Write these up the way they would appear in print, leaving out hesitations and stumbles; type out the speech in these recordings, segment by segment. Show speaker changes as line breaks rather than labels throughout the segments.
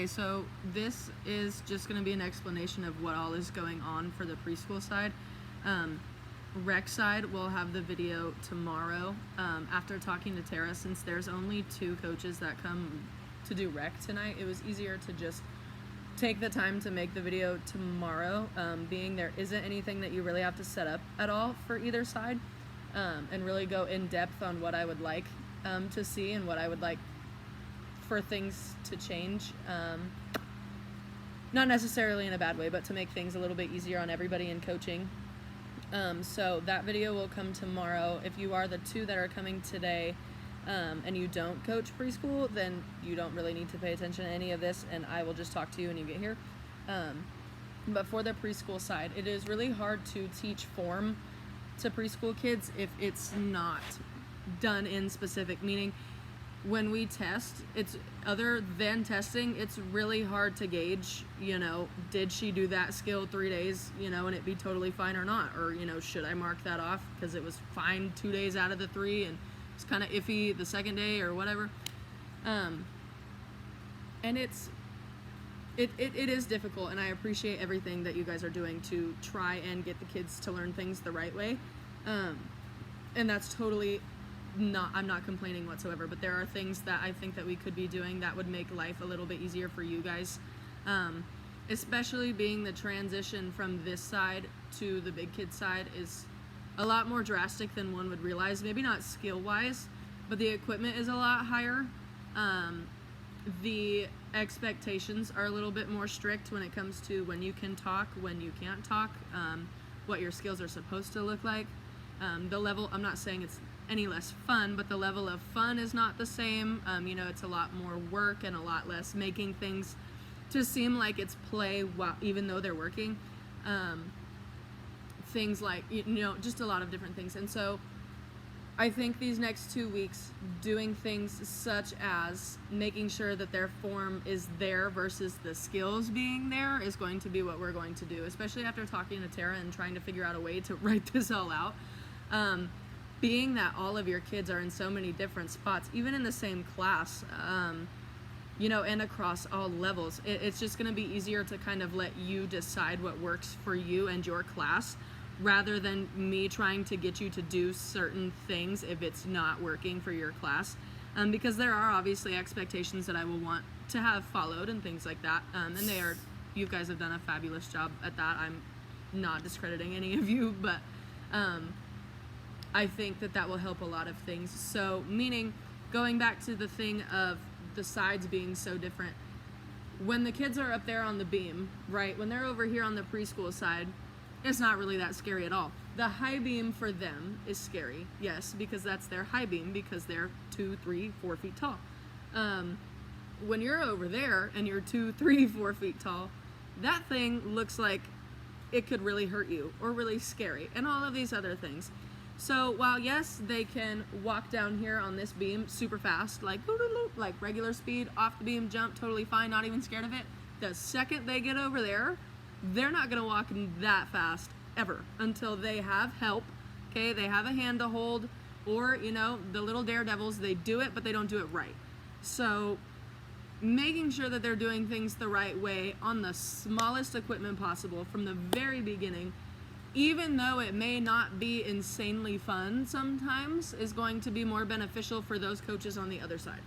Okay, so this is just going to be an explanation of what all is going on for the preschool side. Rec side, we'll have the video tomorrow after talking to Tara. Since there's only 2 coaches that come to do rec tonight, it was easier to just take the time to make the video tomorrow, being there isn't anything that you really have to set up at all for either side, and really go in depth on what I would like to see and what I would like for things to change, not necessarily in a bad way, but to make things a little bit easier on everybody in coaching. So that video will come tomorrow. If you are the 2 that are coming today and you don't coach preschool, then you don't really need to pay attention to any of this, and I will just talk to you when you get here. But for the preschool side, it is really hard to teach form to preschool kids if it's not done in specific, meaning when we test, it's other than testing, it's really hard to gauge, did she do that skill 3 days, and it be totally fine or not, or, should I mark that off because it was fine 2 days out of the 3 and it's kind of iffy the second day or whatever. And it is difficult, and I appreciate everything that you guys are doing to try and get the kids to learn things the right way. And that's totally I'm not complaining whatsoever, but there are things that I think that we could be doing that would make life a little bit easier for you guys, especially being the transition from this side to the big kid side is a lot more drastic than one would realize. Maybe not skill wise, but the equipment is a lot higher. The expectations are a little bit more strict when it comes to when you can talk, when you can't talk, what your skills are supposed to look like. The level, I'm not saying it's any less fun, but the level of fun is not the same. It's a lot more work and a lot less making things to seem like it's play while, even though they're working. Things like, just a lot of different things. And so I think these next 2 weeks, doing things such as making sure that their form is there versus the skills being there is going to be what we're going to do, especially after talking to Tara and trying to figure out a way to write this all out. Being that all of your kids are in so many different spots, even in the same class, and across all levels, it's just going to be easier to kind of let you decide what works for you and your class, rather than me trying to get you to do certain things if it's not working for your class, because there are obviously expectations that I will want to have followed and things like that, and you guys have done a fabulous job at that. I'm not discrediting any of you, but I think that will help a lot of things. So, meaning, going back to the thing of the sides being so different, when the kids are up there on the beam, right, when they're over here on the preschool side, it's not really that scary at all. The high beam for them is scary, yes, because that's their high beam, because they're 2, 3, 4 feet tall. When you're over there and you're 2, 3, 4 feet tall, that thing looks like it could really hurt you or really scary, and all of these other things. So while yes, they can walk down here on this beam super fast, like regular speed, off the beam, jump, totally fine, not even scared of it. The second they get over there, they're not gonna walk that fast ever until they have help. Okay, they have a hand to hold, or the little daredevils, they do it, but they don't do it right. So making sure that they're doing things the right way on the smallest equipment possible from the very beginning, even though it may not be insanely fun sometimes, is going to be more beneficial for those coaches on the other side.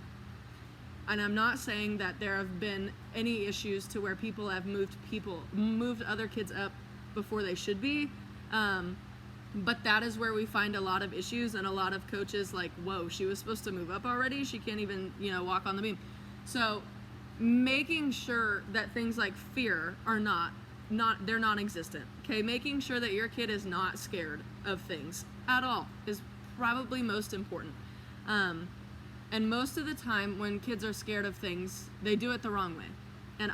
And I'm not saying that there have been any issues to where people have moved other kids up before they should be, but that is where we find a lot of issues, and a lot of coaches like, whoa, she was supposed to move up already, she can't even walk on the beam. So making sure that things like fear are they're non-existent. Okay, making sure that your kid is not scared of things at all is probably most important. And most of the time when kids are scared of things, they do it the wrong way. And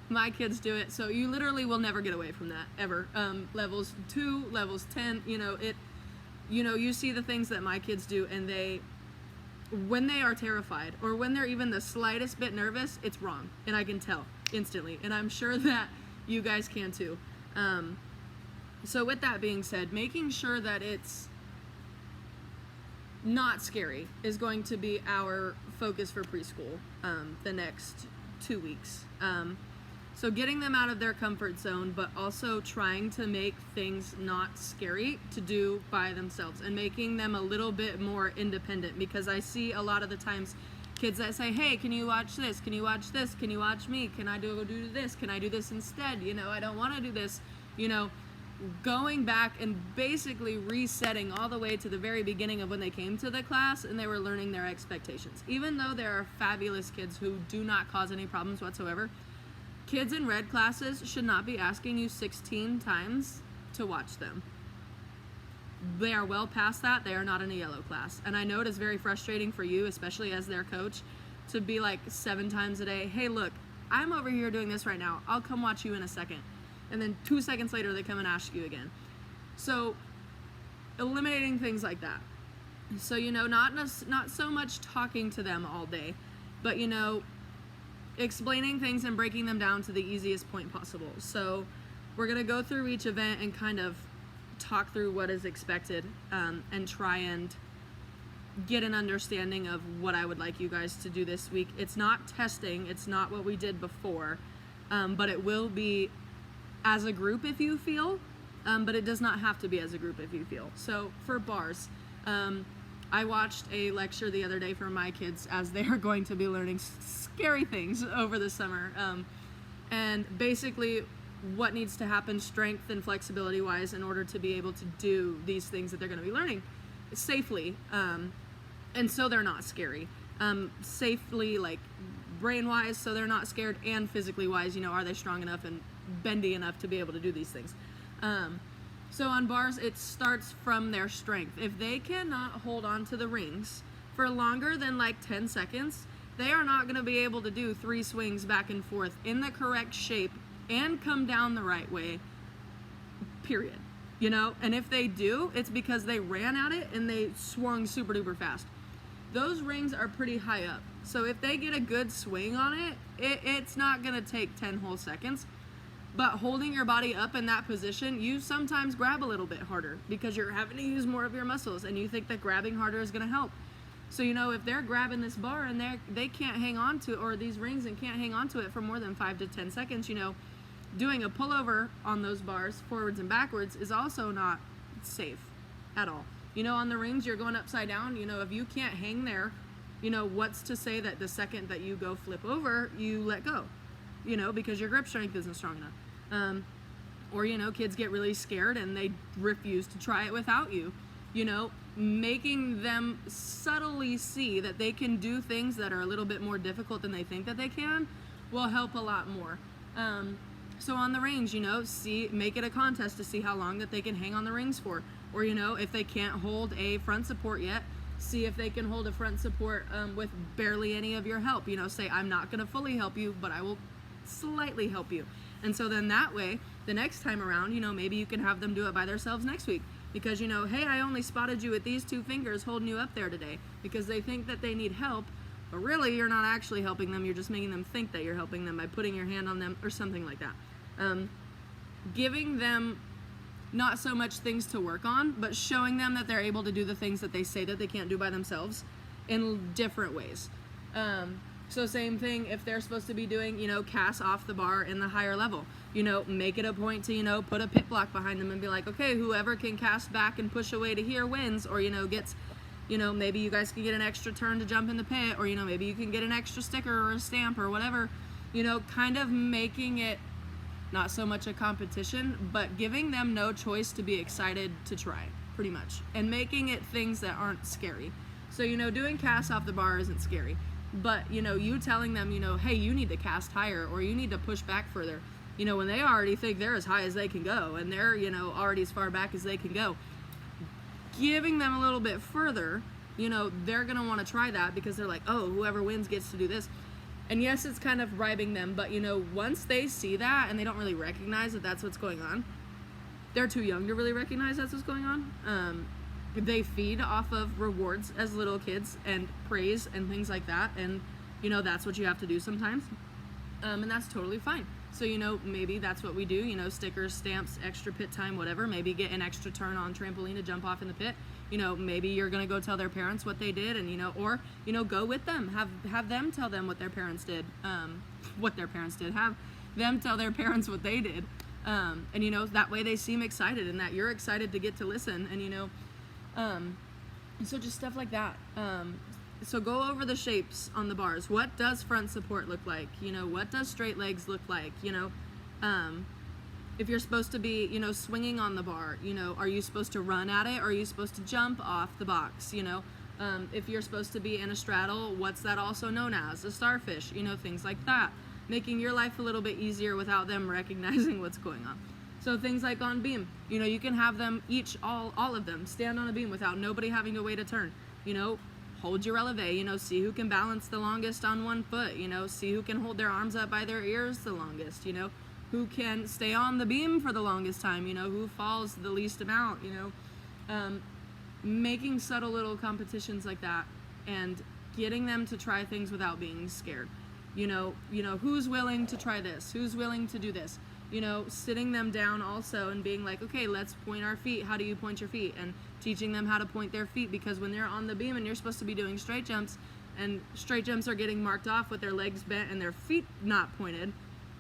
my kids do it, so you literally will never get away from that, ever. Levels 2, levels 10, you see the things that my kids do, and when they are terrified, or when they're even the slightest bit nervous, it's wrong. And I can tell instantly. And I'm sure that you guys can too. So with that being said, making sure that it's not scary is going to be our focus for preschool the next 2 weeks. So getting them out of their comfort zone, but also trying to make things not scary to do by themselves and making them a little bit more independent, because I see a lot of the times kids that say, hey, can you watch this? Can you watch this? Can you watch me? Can I do this? Can I do this instead? I don't want to do this. Going back and basically resetting all the way to the very beginning of when they came to the class and they were learning their expectations. Even though there are fabulous kids who do not cause any problems whatsoever, kids in red classes should not be asking you 16 times to watch them. They are well past that. They are not in a yellow class. And I know it is very frustrating for you, especially as their coach, to be like 7 times a day, hey, look, I'm over here doing this right now. I'll come watch you in a second. And then 2 seconds later, they come and ask you again. So eliminating things like that. So, not so much talking to them all day, but, explaining things and breaking them down to the easiest point possible. So we're going to go through each event and kind of talk through what is expected, and try and get an understanding of what I would like you guys to do this week. It's not testing. It's not what we did before, but it will be as a group if you feel, but it does not have to be as a group if you feel. So for bars, I watched a lecture the other day for my kids as they are going to be learning scary things over the summer, and basically what needs to happen strength and flexibility wise in order to be able to do these things that they're going to be learning safely, and so they're not scary, safely, like brain wise, so they're not scared, and physically wise, are they strong enough and bendy enough to be able to do these things. So on bars, it starts from their strength. If they cannot hold on to the rings for longer than like 10 seconds, they are not going to be able to do 3 swings back and forth in the correct shape and come down the right way, period. And if they do, it's because they ran at it and they swung super duper fast. Those rings are pretty high up. So if they get a good swing on it, it's not going to take 10 whole seconds. But holding your body up in that position, you sometimes grab a little bit harder because you're having to use more of your muscles, and you think that grabbing harder is going to help. So, if they're grabbing this bar and they can't hang on to, or these rings, and can't hang on to it for more than 5 to 10 seconds, doing a pullover on those bars forwards and backwards is also not safe at all. On the rings, you're going upside down. If you can't hang there, what's to say that the second that you go flip over, you let go, because your grip strength isn't strong enough. Or, kids get really scared and they refuse to try it without you. Making them subtly see that they can do things that are a little bit more difficult than they think that they can will help a lot more. So on the range, make it a contest to see how long that they can hang on the rings for. Or, if they can't hold a front support yet, see if they can hold a front support with barely any of your help. Say, I'm not going to fully help you, but I will slightly help you. And so then that way, the next time around, maybe you can have them do it by themselves next week. Because, hey, I only spotted you with these 2 fingers holding you up there today. Because they think that they need help, but really you're not actually helping them. You're just making them think that you're helping them by putting your hand on them or something like that. Giving them not so much things to work on, but showing them that they're able to do the things that they say that they can't do by themselves in different ways. So same thing if they're supposed to be doing, casts off the bar in the higher level. Make it a point to, put a pit block behind them and be like, okay, whoever can cast back and push away to here wins, or, gets, maybe you guys can get an extra turn to jump in the pit, or, maybe you can get an extra sticker or a stamp or whatever, kind of making it not so much a competition, but giving them no choice to be excited to try, pretty much, and making it things that aren't scary. So, doing casts off the bar isn't scary. But, you telling them, hey, you need to cast higher, or you need to push back further, when they already think they're as high as they can go, and they're, already as far back as they can go. Giving them a little bit further, they're going to want to try that because they're like, oh, whoever wins gets to do this. And yes, it's kind of bribing them, but, once they see that and they don't really recognize that that's what's going on, they're too young to really recognize that's what's going on. They feed off of rewards as little kids and praise and things like that, and that's what you have to do sometimes, and that's totally fine. So maybe that's what we do, stickers, stamps, extra pit time, whatever. Maybe get an extra turn on trampoline to jump off in the pit. Maybe you're gonna go tell their parents what they did, and or go with them, have them tell them what their parents did. what their parents did. Have them tell their parents what they did. And, you know, that way they seem excited and that you're excited to get to listen. And, you know, so just stuff like that. So go over the shapes on the bars. What does front support look like? You know, what does straight legs look like? You know, if you're supposed to be, you know, swinging on the bar, you know, are you supposed to run at it or are you supposed to jump off the box? You know, if you're supposed to be in a straddle, what's that also known as? A starfish, you know, things like that. Making your life a little bit easier without them recognizing what's going on. So things like on beam, you know, you can have them all of them stand on a beam without nobody having to wait a turn. You know, hold your releve, you know, see who can balance the longest on one foot, you know, see who can hold their arms up by their ears the longest, you know, who can stay on the beam for the longest time, you know, who falls the least amount, you know, making subtle little competitions like that and getting them to try things without being scared. You know, who's willing to try this? Who's willing to do this? You know, sitting them down also and being like, okay, let's point our feet. How do you point your feet? And teaching them how to point their feet, because when they're on the beam and you're supposed to be doing straight jumps and straight jumps are getting marked off with their legs bent and their feet not pointed,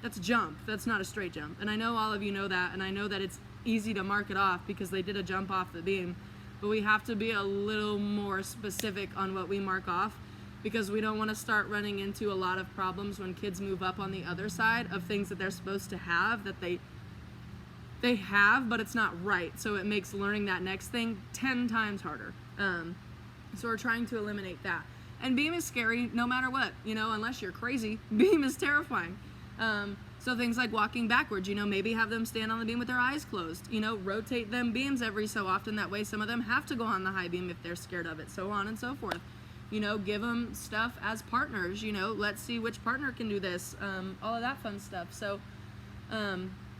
that's a jump. That's not a straight jump. And I know all of you know that, and I know that it's easy to mark it off because they did a jump off the beam, but we have to be a little more specific on what we mark off, because we don't want to start running into a lot of problems when kids move up on the other side of things that they're supposed to have that they have, but it's not right. So it makes learning that next thing 10 times harder. So we're trying to eliminate that. And beam is scary no matter what, you know, unless you're crazy. Beam is terrifying. So things like walking backwards, you know, maybe have them stand on the beam with their eyes closed, you know, rotate them beams every so often. That way some of them have to go on the high beam if they're scared of it, so on and so forth. You know, give them stuff as partners, you know, let's see which partner can do this, all of that fun stuff. So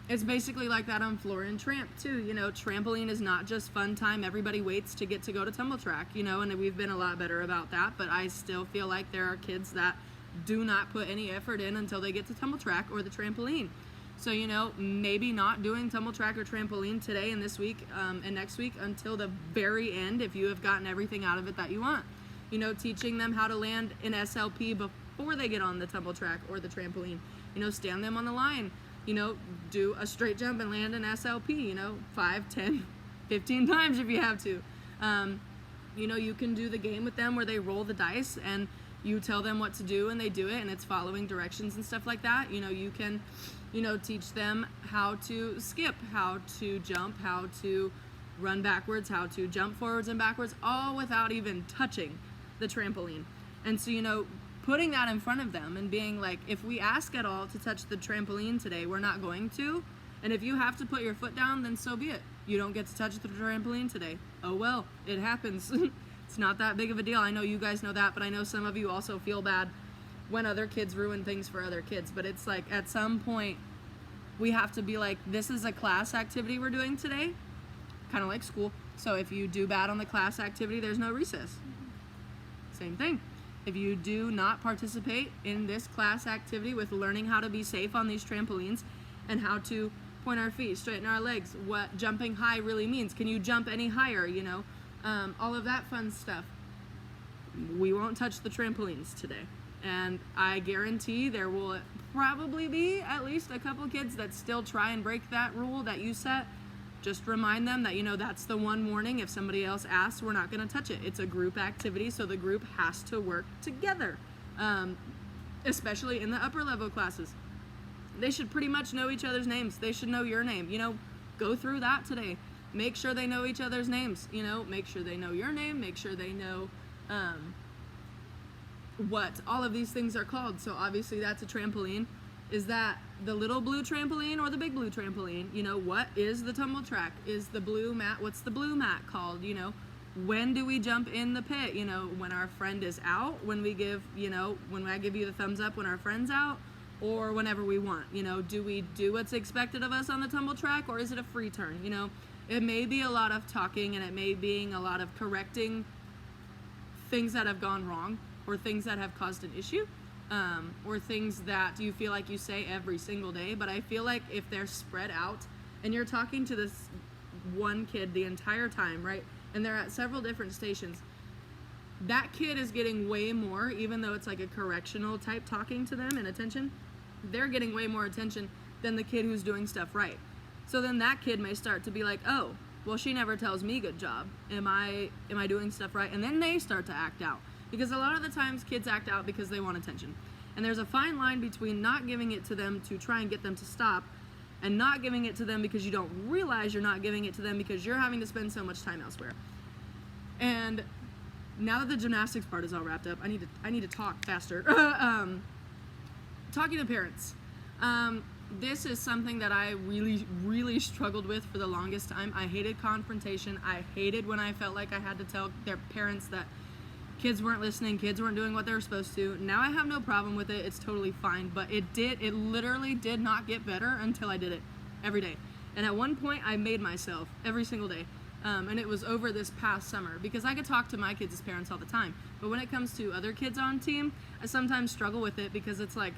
it's basically like that on floor and tramp too. You know, trampoline is not just fun time. Everybody waits to get to go to tumble track, you know, and we've been a lot better about that, but I still feel like there are kids that do not put any effort in until they get to tumble track or the trampoline. So, you know, maybe not doing tumble track or trampoline today and this week and next week until the very end if you have gotten everything out of it that you want. You know, teaching them how to land an SLP before they get on the tumble track or the trampoline. You know, stand them on the line. You know, do a straight jump and land an SLP, you know, 5, 10, 15 times if you have to. You know, you can do the game with them where they roll the dice and you tell them what to do and they do it and it's following directions and stuff like that. You know, you can, you know, teach them how to skip, how to jump, how to run backwards, how to jump forwards and backwards, all without even touching the trampoline. And so, you know, putting that in front of them and being like, if we ask at all to touch the trampoline today, we're not going to. And if you have to put your foot down, then so be it. You don't get to touch the trampoline today. Oh well, it happens. It's not that big of a deal. I know you guys know that, but I know some of you also feel bad when other kids ruin things for other kids. But it's like, at some point, we have to be like, this is a class activity we're doing today, kind of like school. So if you do bad on the class activity, there's no recess. Same thing. If you do not participate in this class activity with learning how to be safe on these trampolines and how to point our feet, straighten our legs, what jumping high really means, can you jump any higher, you know, all of that fun stuff, we won't touch the trampolines today. And I guarantee there will probably be at least a couple kids that still try and break that rule that you set. Just remind them that, you know, that's the one warning. If somebody else asks, we're not going to touch it. It's a group activity, so the group has to work together, especially in the upper level classes. They should pretty much know each other's names. They should know your name. You know, go through that today. Make sure they know each other's names. You know, make sure they know your name. Make sure they know what all of these things are called. So obviously that's a trampoline. Is that the little blue trampoline or the big blue trampoline? You know, what is the tumble track? Is the blue mat, what's the blue mat called? You know, when do we jump in the pit? You know, when our friend is out, when we give, you know, when I give you the thumbs up when our friend's out, or whenever we want. You know, do we do what's expected of us on the tumble track, or is it a free turn? You know, it may be a lot of talking and it may be a lot of correcting things that have gone wrong or things that have caused an issue. Or things that you feel like you say every single day. But I feel like if they're spread out and you're talking to this one kid the entire time, right, and they're at several different stations, that kid is getting way more, even though it's like a correctional type talking to them and attention, they're getting way more attention than the kid who's doing stuff right. So then that kid may start to be like, oh, well, she never tells me good job. Am I doing stuff right? And then they start to act out. Because a lot of the times kids act out because they want attention. And there's a fine line between not giving it to them to try and get them to stop, and not giving it to them because you don't realize you're not giving it to them because you're having to spend so much time elsewhere. And now that the gymnastics part is all wrapped up, I need to talk faster. Talking to parents. This is something that I really struggled with for the longest time. I hated confrontation. I hated when I felt like I had to tell their parents that kids weren't listening, kids weren't doing what they were supposed to. Now I have no problem with it. It's totally fine. But it literally did not get better until I did it every day. And at one point I made myself every single day. And it was over this past summer, because I could talk to my kids as parents all the time. But when it comes to other kids on team, I sometimes struggle with it, because it's like,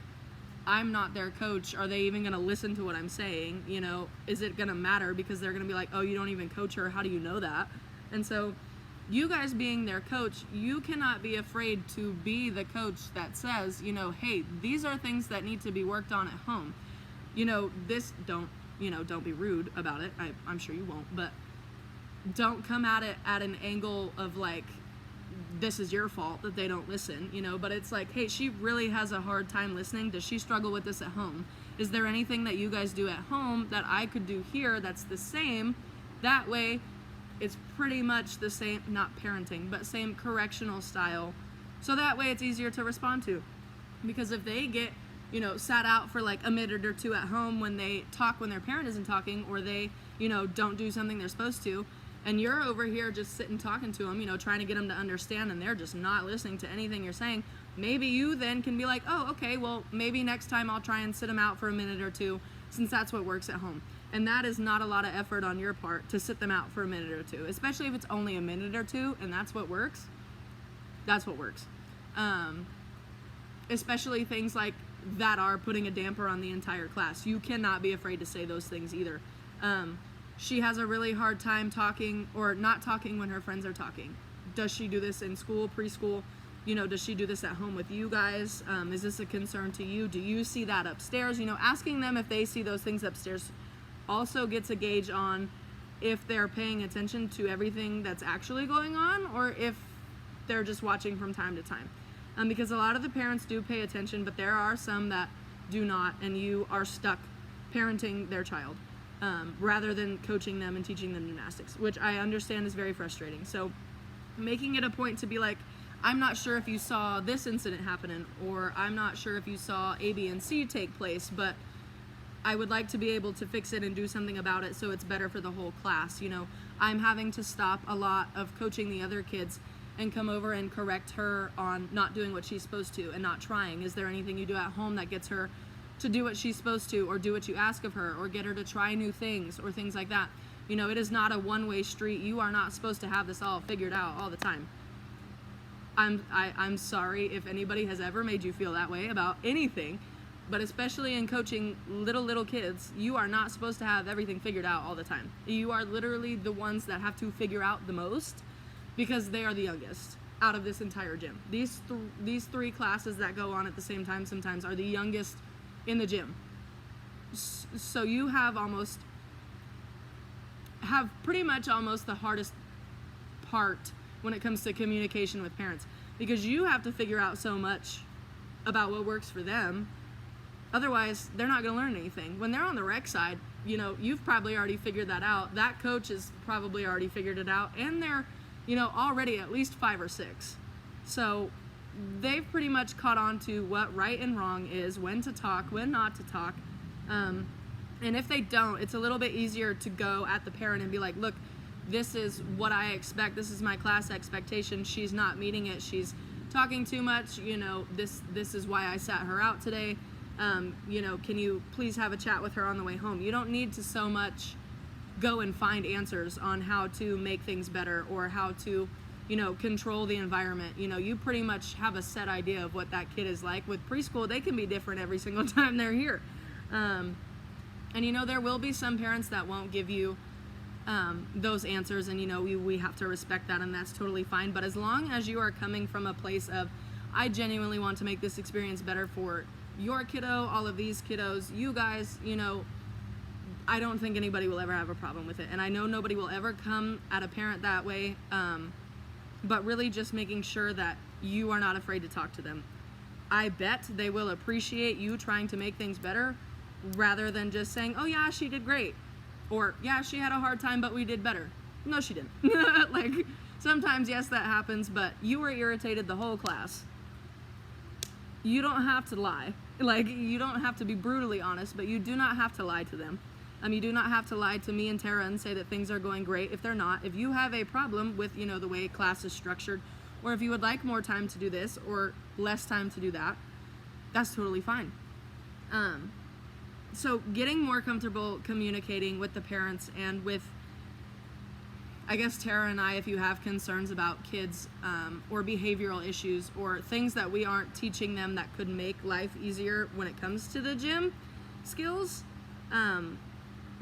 I'm not their coach. Are they even going to listen to what I'm saying? You know, is it going to matter? Because they're going to be like, oh, you don't even coach her. How do you know that? And so you guys being their coach, you cannot be afraid to be the coach that says, you know, hey, these are things that need to be worked on at home. You know, don't be rude about it. I'm sure you won't, but don't come at it at an angle of like, this is your fault that they don't listen, you know, but it's like, hey, she really has a hard time listening. Does she struggle with this at home? Is there anything that you guys do at home that I could do here that's the same? That way it's pretty much the same, not parenting, but same correctional style. So that way it's easier to respond to. Because if they get, you know, sat out for like a minute or two at home when they talk when their parent isn't talking, or they, you know, don't do something they're supposed to, and you're over here just sitting talking to them, you know, trying to get them to understand, and they're just not listening to anything you're saying, maybe you then can be like, oh, okay, well, maybe next time I'll try and sit them out for a minute or two, since that's what works at home. And that is not a lot of effort on your part to sit them out for a minute or two, especially if it's only a minute or two, and that's what works. That's what works. Especially things like that are putting a damper on the entire class. You cannot be afraid to say those things either. She has a really hard time talking or not talking when her friends are talking. Does she do this in school, preschool? You know, does she do this at home with you guys? Is this a concern to you? Do you see that upstairs? You know, asking them if they see those things upstairs also gets a gauge on if they're paying attention to everything that's actually going on, or if they're just watching from time to time. Because a lot of the parents do pay attention, but there are some that do not, and you are stuck parenting their child. Rather than coaching them and teaching them gymnastics, which I understand is very frustrating. So making it a point to be like, I'm not sure if you saw this incident happening, or I'm not sure if you saw A, B, and C take place, but I would like to be able to fix it and do something about it so it's better for the whole class. You know, I'm having to stop a lot of coaching the other kids and come over and correct her on not doing what she's supposed to and not trying. Is there anything you do at home that gets her to do what she's supposed to, or do what you ask of her, or get her to try new things, or things like that? You know, it is not a one-way street. You are not supposed to have this all figured out all the time. I'm sorry if anybody has ever made you feel that way about anything, but especially in coaching little kids, you are not supposed to have everything figured out all the time. You are literally the ones that have to figure out the most, because they are the youngest out of this entire gym. These three classes that go on at the same time sometimes are the youngest in the gym. So you have pretty much almost the hardest part when it comes to communication with parents, because you have to figure out so much about what works for them. Otherwise, they're not going to learn anything. When they're on the rec side, you know, you've probably already figured that out. That coach has probably already figured it out, and they're, you know, already at least 5 or 6. So they've pretty much caught on to what right and wrong is, when to talk, when not to talk. And if they don't, it's a little bit easier to go at the parent and be like, look, this is what I expect. This is my class expectation. She's not meeting it. She's talking too much. You know, this is why I sat her out today. You know, can you please have a chat with her on the way home? You don't need to so much go and find answers on how to make things better, or how to, you know, control the environment. You know, you pretty much have a set idea of what that kid is like. With preschool, they can be different every single time they're here. And, you know, there will be some parents that won't give you those answers, and, you know, we have to respect that, and that's totally fine. But as long as you are coming from a place of, I genuinely want to make this experience better for your kiddo, all of these kiddos, you guys, I don't think anybody will ever have a problem with it. And I know nobody will ever come at a parent that way, but really just making sure that you are not afraid to talk to them. I bet they will appreciate you trying to make things better rather than just saying, oh yeah, she did great. Or, yeah, she had a hard time, but we did better. No, she didn't. Like, sometimes, yes, that happens, but you were irritated the whole class. You don't have to lie. Like, you don't have to be brutally honest, but you do not have to lie to them. You do not have to lie to me and Tara and say that things are going great if they're not. If you have a problem with, the way class is structured, or if you would like more time to do this or less time to do that, that's totally fine. So getting more comfortable communicating with the parents and with, I guess, Tara and I, if you have concerns about kids or behavioral issues or things that we aren't teaching them that could make life easier when it comes to the gym skills,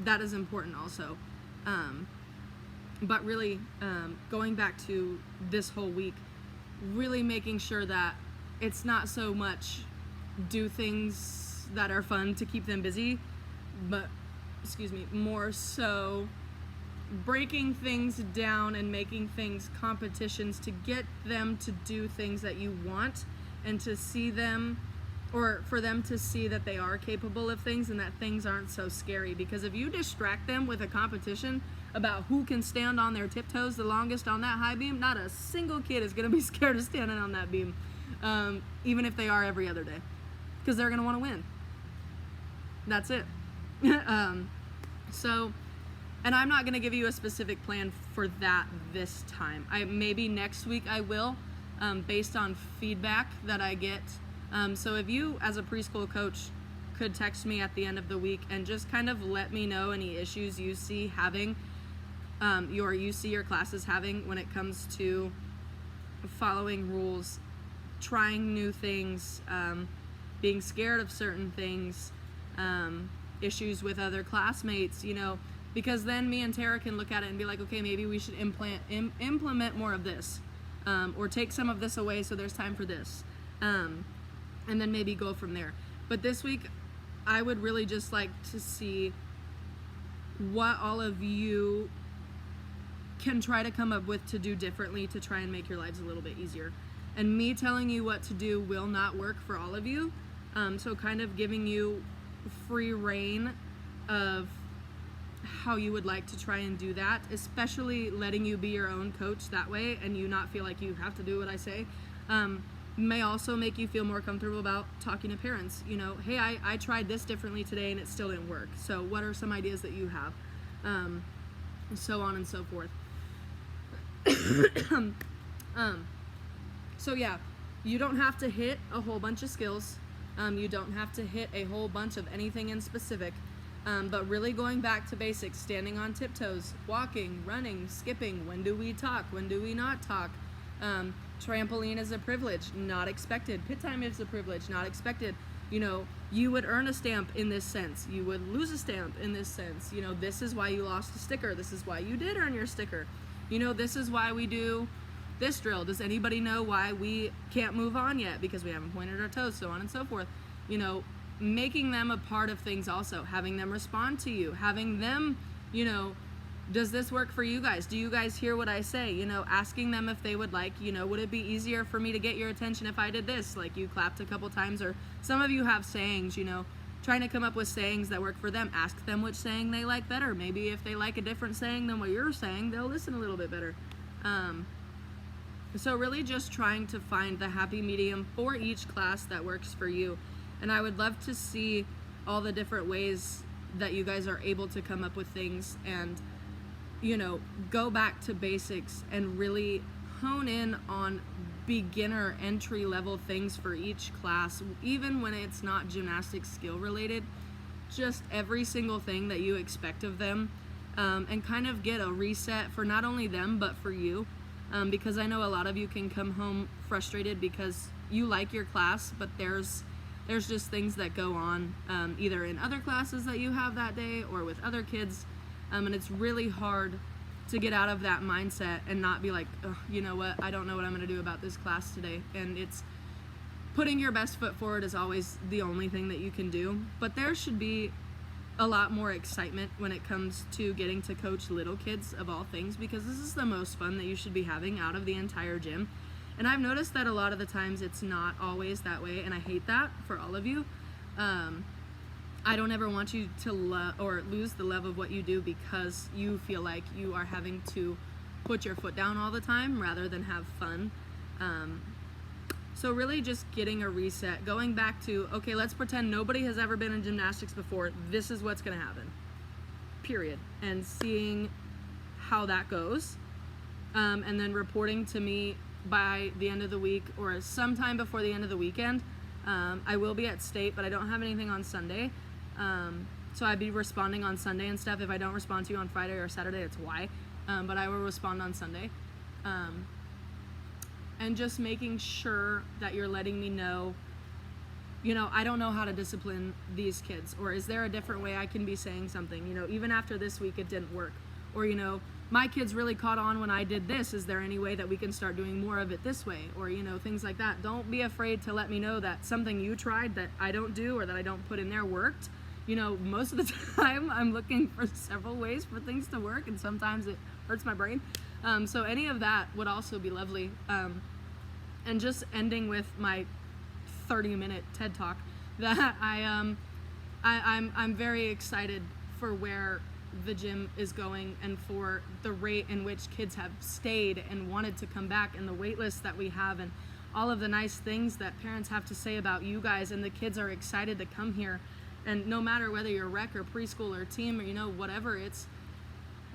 that is important also. But really, going back to this whole week, really making sure that it's not so much do things that are fun to keep them busy, but, more so breaking things down and making things competitions to get them to do things that you want and to see them, or for them to see that they are capable of things and that things aren't so scary. Because if you distract them with a competition about who can stand on their tiptoes the longest on that high beam, not a single kid is going to be scared of standing on that beam, even if they are every other day, because they're going to want to win. That's it. And I'm not going to give you a specific plan for that this time. Maybe next week I will, based on feedback that I get. So if you, as a preschool coach, could text me at the end of the week and just kind of let me know any issues you see having, you see your classes having when it comes to following rules, trying new things, being scared of certain things, issues with other classmates, because then me and Tara can look at it and be like, okay, maybe we should implement more of this, or take some of this away so there's time for this, and then maybe go from there. But this week, I would really just like to see what all of you can try to come up with to do differently to try and make your lives a little bit easier. And me telling you what to do will not work for all of you, so kind of giving you free reign of how you would like to try and do that, especially letting you be your own coach that way and you not feel like you have to do what I say, may also make you feel more comfortable about talking to parents. Hey, I tried this differently today and it still didn't work, so what are some ideas that you have, so on and so forth. So yeah, you don't have to hit a whole bunch of skills, you don't have to hit a whole bunch of anything in specific, but really going back to basics, standing on tiptoes, walking, running, skipping, when do we talk, when do we not talk, trampoline is a privilege, not expected, pit time is a privilege, not expected. You would earn a stamp in this sense, you would lose a stamp in this sense, this is why you lost a sticker, this is why you did earn your sticker, this is why we do this drill. Does anybody know why we can't move on yet? Because we haven't pointed our toes, so on and so forth. Making them a part of things also, having them respond to you, having them, does this work for you guys? Do you guys hear what I say? Asking them if they would like, would it be easier for me to get your attention if I did this? Like, you clapped a couple times, or some of you have sayings, trying to come up with sayings that work for them. Ask them which saying they like better. Maybe if they like a different saying than what you're saying, they'll listen a little bit better. So really just trying to find the happy medium for each class that works for you. And I would love to see all the different ways that you guys are able to come up with things and, go back to basics and really hone in on beginner entry level things for each class, even when it's not gymnastics skill related, just every single thing that you expect of them, and kind of get a reset for not only them, but for you. Because I know a lot of you can come home frustrated because you like your class, but there's just things that go on, either in other classes that you have that day or with other kids, and it's really hard to get out of that mindset and not be like, you know what, I don't know what I'm going to do about this class today. And putting your best foot forward is always the only thing that you can do, but there should be a lot more excitement when it comes to getting to coach little kids of all things, because this is the most fun that you should be having out of the entire gym. And I've noticed that a lot of the times it's not always that way, and I hate that for all of you. I don't ever want you to lose the love of what you do because you feel like you are having to put your foot down all the time rather than have fun. So really just getting a reset, going back to, okay, let's pretend nobody has ever been in gymnastics before. This is what's going to happen, period. And seeing how that goes, and then reporting to me by the end of the week or sometime before the end of the weekend. I will be at state, but I don't have anything on Sunday. So I'd be responding on Sunday and stuff. If I don't respond to you on Friday or Saturday, it's why. But I will respond on Sunday. And just making sure that you're letting me know, I don't know how to discipline these kids, or is there a different way I can be saying something? Even after this week, it didn't work. Or, my kids really caught on when I did this. Is there any way that we can start doing more of it this way? Or, things like that. Don't be afraid to let me know that something you tried that I don't do or that I don't put in there worked. Most of the time I'm looking for several ways for things to work, and sometimes it hurts my brain. So any of that would also be lovely. And just ending with my 30-minute TED Talk, that I'm very excited for where the gym is going and for the rate in which kids have stayed and wanted to come back, and the wait list that we have, and all of the nice things that parents have to say about you guys, and the kids are excited to come here. And no matter whether you're rec or preschool or team or whatever,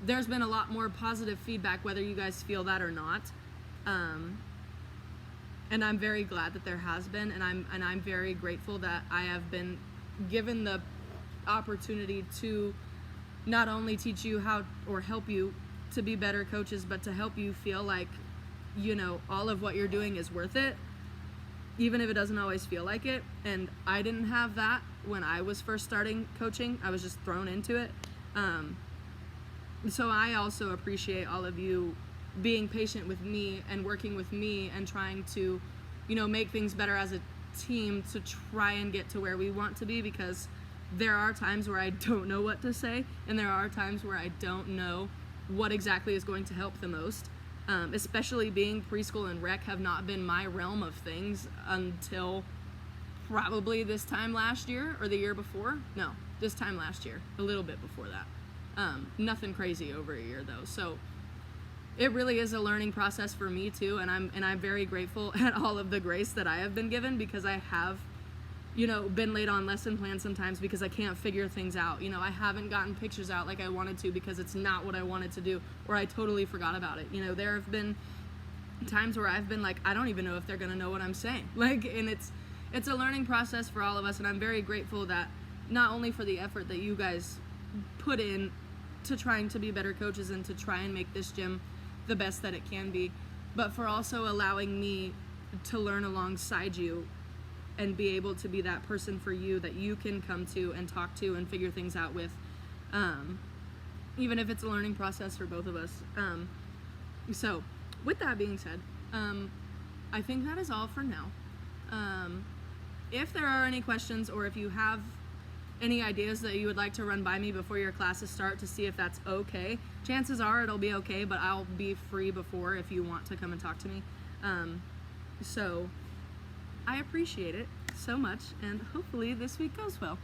there's been a lot more positive feedback whether you guys feel that or not. And I'm very glad that there has been, and I'm very grateful that I have been given the opportunity to not only teach you how or help you to be better coaches, but to help you feel like all of what you're doing is worth it, even if it doesn't always feel like it. And I didn't have that when I was first starting coaching. I was just thrown into it. So I also appreciate all of you being patient with me and working with me and trying to, make things better as a team to try and get to where we want to be, because there are times where I don't know what to say, and there are times where I don't know what exactly is going to help the most. Especially being preschool and rec have not been my realm of things until probably this time last year or the year before. No, this time last year, a little bit before that. Nothing crazy over a year though. So it really is a learning process for me too, and I'm very grateful at all of the grace that I have been given, because I have been late on lesson plans sometimes because I can't figure things out. I haven't gotten pictures out like I wanted to because it's not what I wanted to do, or I totally forgot about it. There have been times where I've been like, I don't even know if they're gonna know what I'm saying. And it's a learning process for all of us, and I'm very grateful that not only for the effort that you guys put in to trying to be better coaches and to try and make this gym the best that it can be, but for also allowing me to learn alongside you and be able to be that person for you that you can come to and talk to and figure things out with, even if it's a learning process for both of us. So with that being said, I think that is all for now. If there are any questions, or if you have any ideas that you would like to run by me before your classes start to see if that's okay, chances are it'll be okay, but I'll be free before if you want to come and talk to me. So I appreciate it so much, and hopefully this week goes well.